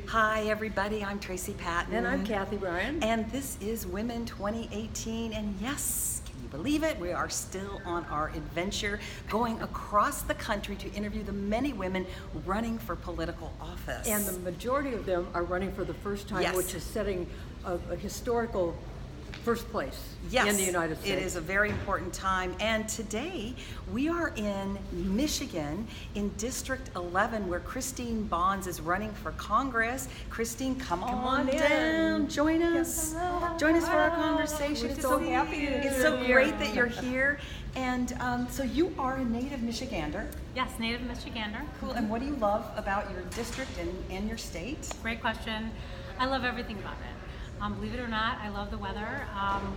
Hi everybody, I'm Tracy Patton. And I'm Kathy Bryan. And this is Women 2018, and yes, can you believe it? We are still on our adventure going across the country to interview the many women running for political office. And the majority of them are running for the first time, Yes. which is setting a historical first place Yes, in the United States. it is a very important time. And today we are in Michigan in District 11 where Kristine Bonds is running for Congress. Kristine, come on in. down, join us. Join us for our conversation. We're so happy to It's be so here. great that you're here. And so you are a native Michigander. Yes, native Michigander. Cool. And what do you love about your district and your state? Great question. I love everything about it. Believe it or not, I love the weather.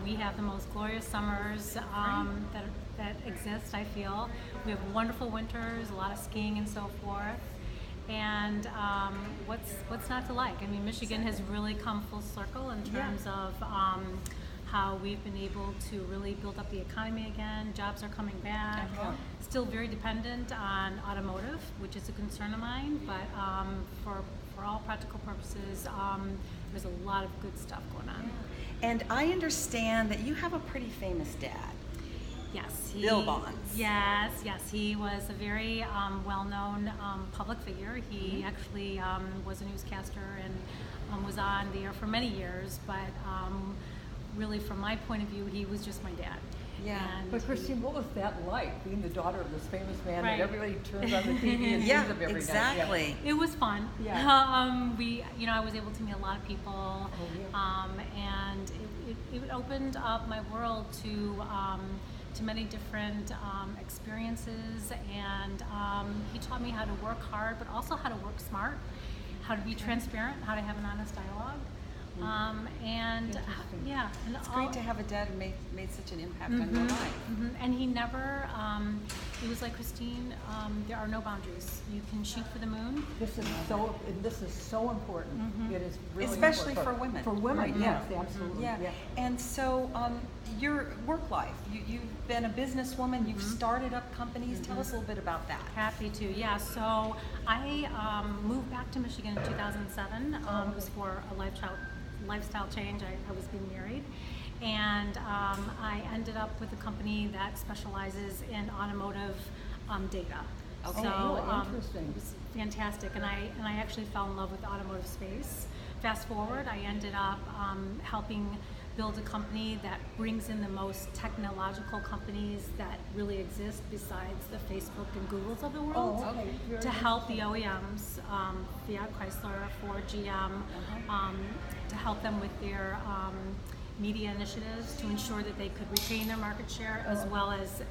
We have the most glorious summers that exist, I feel. We have wonderful winters, a lot of skiing and so forth. And what's not to like? I mean, Michigan has really come full circle in terms of how we've been able to really build up the economy again. Jobs are coming back. Still very dependent on automotive, which is a concern of mine, but for all practical purposes, there's a lot of good stuff going on. And I understand that you have a pretty famous dad. Yes. Bill Bonds. Yes. He was a very well-known public figure. He actually was a newscaster and was on the air for many years, but really from my point of view, he was just my dad. Yeah. And But Kristine, what was that like, being the daughter of this famous man Right. that everybody turns on the TV and Yeah, sees him every exactly. night? It was fun. Yeah. I was able to meet a lot of people, and it opened up my world to many different experiences. And he taught me how to work hard, but also how to work smart, how to be transparent, how to have an honest dialogue. And It's great to have a dad who made such an impact on your life. And he never, he was like, Kristine, there are no boundaries. You can shoot for the moon. This is so important. It is really Especially important. for women. For women, Right. yes, absolutely. Yeah. And so your work life, you've been a businesswoman, you've started up companies. Tell us a little bit about that. Happy to, yeah. So I moved back to Michigan in 2007. It was for a lifestyle change. I was being married. And I ended up with a company that specializes in automotive data. Okay. So Interesting. it was fantastic, and I actually fell in love with the automotive space. Fast forward, I ended up helping build a company that brings in the most technological companies that really exist besides the Facebook and Googles of the world to help the OEMs, Fiat, Chrysler, Ford, GM, to help them with their media initiatives to ensure that they could retain their market share as well as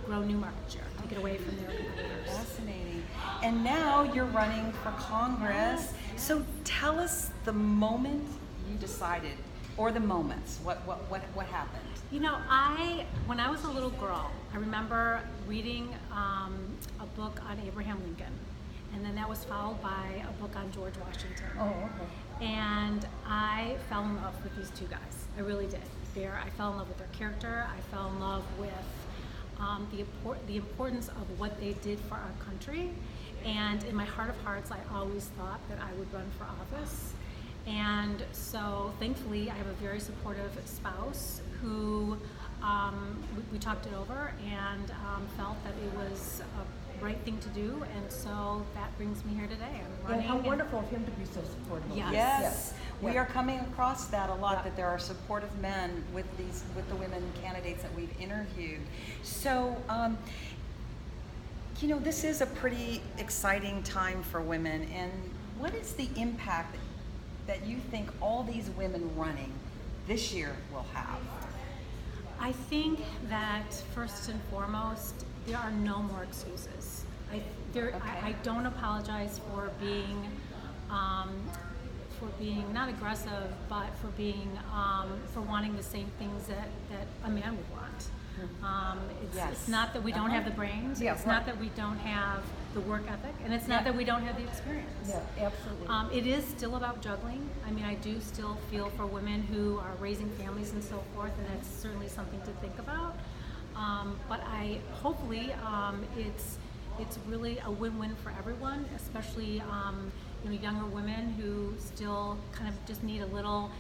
grow new market share, take it away from their competitors. Fascinating. And now you're running for Congress. So tell us the moment you decided, or the moments. What happened? You know, when I was a little girl, I remember reading a book on Abraham Lincoln, and then that was followed by a book on George Washington. Oh, okay. And I fell in love with these two guys. I really did. I fell in love with their character. I fell in love with the importance of what they did for our country. And in my heart of hearts, I always thought that I would run for office. And so thankfully I have a very supportive spouse who we talked it over and felt that it was a right thing to do, and so that brings me here today. I'm running. And how wonderful of him to be so supportive. Yes. We Yeah. are coming across that a lot, that there are supportive men with the women candidates that we've interviewed. So this is a pretty exciting time for women, and what is the impact that you think all these women running this year will have? I think that first and foremost, there are no more excuses. I don't apologize for being not aggressive, but for wanting the same things that a man would want. It's not that we don't have the brains. Yeah, it's not that we don't have the work ethic, and it's not that we don't have the experience. Yeah, absolutely. It is still about juggling. I mean, I do still feel for women who are raising families and so forth, and that's certainly something to think about. But hopefully, it's really a win-win for everyone, especially younger women who still kind of just need a little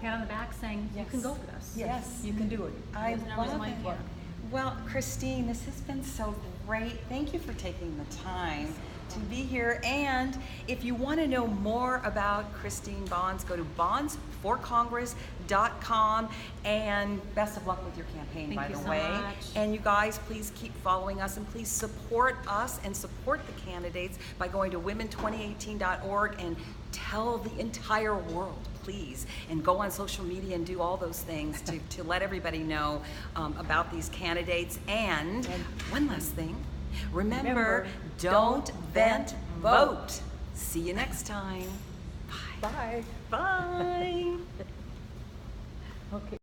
pat on the back saying, you can go for this. Yes. You can do it. I There's no love reason why you it. can't. Well, Kristine, this has been so great. Thank you for taking the time to be here. And if you want to know more about Kristine Bonds, go to bondsforcongress.com. And best of luck with your campaign, Thank by you the so way. much. And you guys, please keep following us and please support us and support the candidates by going to women2018.org and tell the entire world, please, and go on social media and do all those things to let everybody know about these candidates. And one last thing, remember, don't vent, vote. See you next time. Bye. Bye. Okay.